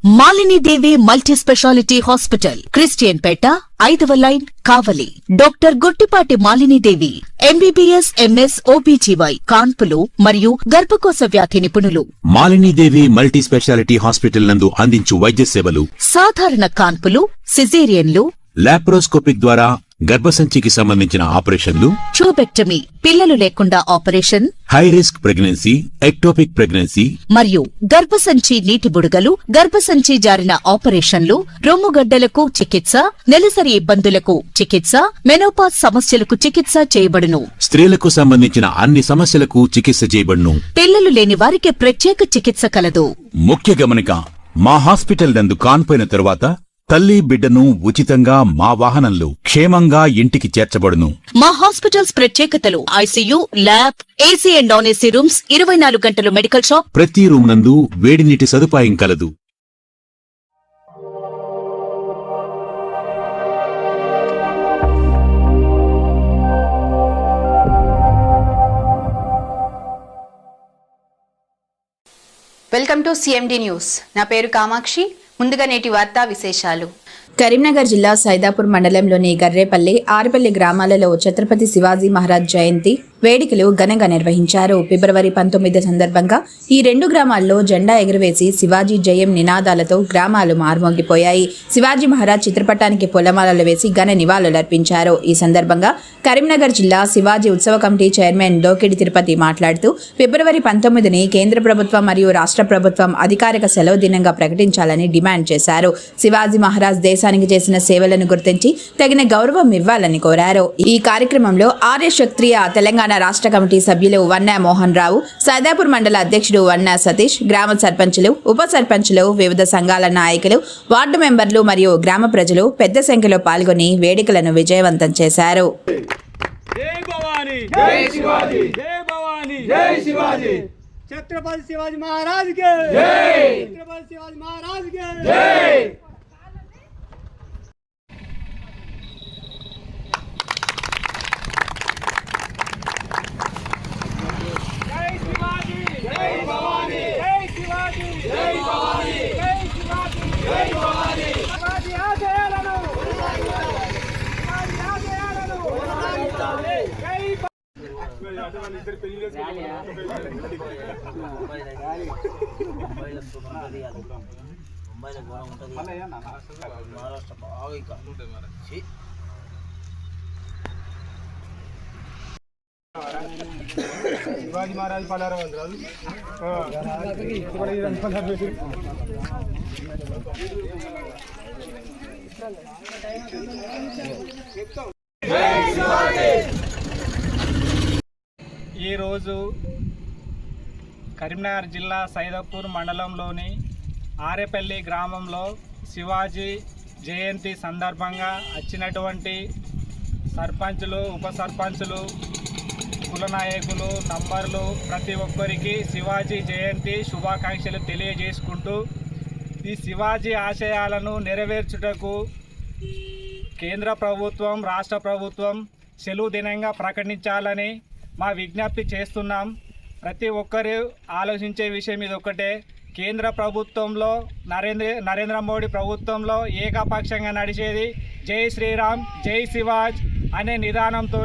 Malini Devi multi speciality hospital, Christian Pet, 5వ line, Kavali. Doctor Guttipati Malinidevi, MBBS, MS, OBGY, కాన్పులు మరియు గర్భకోశ వ్యాధి నిపుణులు. మాలినీదేవి మల్టీ స్పెషాలిటీ హాస్పిటల్ నందు అందించు వైద్య సేవలు: సాధారణ కాన్పులు, సిజేరియన్లు, లాప్రోస్కోపిక్ ద్వారా గర్భసంచికి సంబంధించిన ఆపరేషన్లు, ట్యూబెక్టమీ, పిల్లలు లేకుండా operation, high risk pregnancy, ectopic pregnancy మరియు గర్భసంచి నీటి బుడగలు, గర్భసంచి జారిన ఆపరేషన్లు, రొమ్ముగడ్డలకు చికిత్స, నెలసరి ఇబ్బందులకు చికిత్స, మెనోపాజ్ సమస్యలకు చికిత్స చేయబడును. స్త్రీలకు సంబంధించిన అన్ని సమస్యలకు చికిత్స చేయబడును. పిల్లలు లేని వారికి ప్రత్యేక చికిత్స కలదు. ముఖ్య గమనిక: మా హాస్పిటల్ నందు కాన్పోయిన తరువాత తల్లి బిడ్డను ఉచితంగా మా వాహనంలో క్షేమంగా ఇంటికి చేర్చబడును. మా హాస్పిటల్స్ ప్రత్యేకతలు: ICU, lab, AC and non AC rooms, 24 గంటలు మెడికల్ షాప్, ప్రతి రూమ్ నందు వేడి నీటి సదుపాయం కలదు. Welcome to CMD news. నా పేరు కామాక్షి. ముందుగా నేటి వార్తా విశేషాలు. కరీంనగర్ జిల్లా సైదాపూర్ మండలంలోని గర్రేపల్లి, ఆరుపల్లి గ్రామాలలో ఛత్రపతి శివాజీ మహారాజ్ జయంతి వేడుకలు ఘనంగా నిర్వహించారు. ఫిబ్రవరి 19 సందర్భంగా ఈ రెండు గ్రామాల్లో జెండా ఎగురవేసి శివాజీ జయం నినాదాలతో గ్రామాలు మార్మోగిపోయాయి. శివాజీ మహారాజ్ చిత్రపటానికి పూలమాలలు వేసి ఘన నివాళులర్పించారు. ఈ సందర్భంగా కరీంనగర్ జిల్లా శివాజీ ఉత్సవ కమిటీ చైర్మన్ డోకిడి తిరుపతి మాట్లాడుతూ ఫిబ్రవరి 19ని కేంద్ర ప్రభుత్వం మరియు రాష్ట్ర ప్రభుత్వం అధికారిక సెలవు దినంగా ప్రకటించాలని డిమాండ్ చేశారు. శివాజీ మహారాజ్ దేశానికి చేసిన సేవలను గుర్తించి తగిన గౌరవం ఇవ్వాలని కోరారు. ఈ కార్యక్రమంలో ఆర్య క్షత్రియ తెలంగాణ రాష్ట్ర కమిటీ సభ్యులు వన్నా మోహన్ రావు, సైదాపూర్ మండల అధ్యక్షుడు వన్నా సతీష్, గ్రామ సర్పంచులు, ఉప సర్పంచులు, వివిధ సంఘాల నాయకులు, వార్డు మెంబర్లు మరియు గ్రామ ప్రజలు పెద్ద సంఖ్యలో పాల్గొని వేడుకలను విజయవంతం చేశారు. छत्रपति शिवाजी महाराज के जय। छत्रपति शिवाजी महाराज के जय। जय शिवाजी, जय भवानी, जय शिवाजी, जय भवानी, जय शिवाजी, जय भवानी। शिवाजी आशयाలను, शिवाजी आशयाలను, जय शिवाजी महाराज पलारा ఈరోజు కరీంనగర్ జిల్లా సైదాపూర్ మండలంలోని ఆరేపల్లి గ్రామంలో శివాజీ జయంతి సందర్భంగా వచ్చినటువంటి సర్పంచులు, ఉప సర్పంచులు, కుల నాయకులు, నంబర్లు ప్రతి ఒక్కరికి శివాజీ జయంతి శుభాకాంక్షలు తెలియజేసుకుంటూ ఈ శివాజీ ఆశయాలను నెరవేర్చుటకు కేంద్ర ప్రభుత్వం, రాష్ట్ర ప్రభుత్వం సెలవు దినంగా ప్రకటించాలని మా విజ్ఞప్తి చేస్తున్నాం. ప్రతి ఒక్కరు ఆలోచించే విషయం ఇది ఒకటే. కేంద్ర ప్రభుత్వంలో నరేంద్ర మోడీ ప్రభుత్వంలో ఏకపక్షంగా నడిచేది జై శ్రీరామ్, జై శివాజ్ అనే నిదానంతో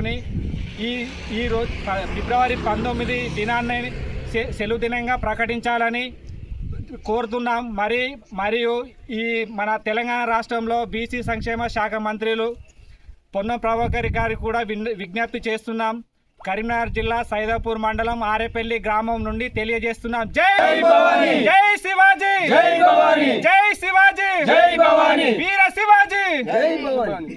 ఈ రోజు ఫిబ్రవరి 19 దినాన్ని సెలవు దినంగా ప్రకటించాలని కోరుతున్నాం. మరియు ఈ మన తెలంగాణ రాష్ట్రంలో బీసీ సంక్షేమ శాఖ మంత్రులు పొన్నం ప్రభాకర్ గారికి కూడా విజ్ఞప్తి చేస్తున్నాం. కరీంనగర్ జిల్లా సైదాపూర్ మండలం ఆరేపల్లి గ్రామం నుండి తెలియజేస్తున్నాం. జై భవానీ, జై శివాజీ, జై భవానీ, జై శివాజీ, జై భవానీ, వీర శివాజీ, జై భవానీ.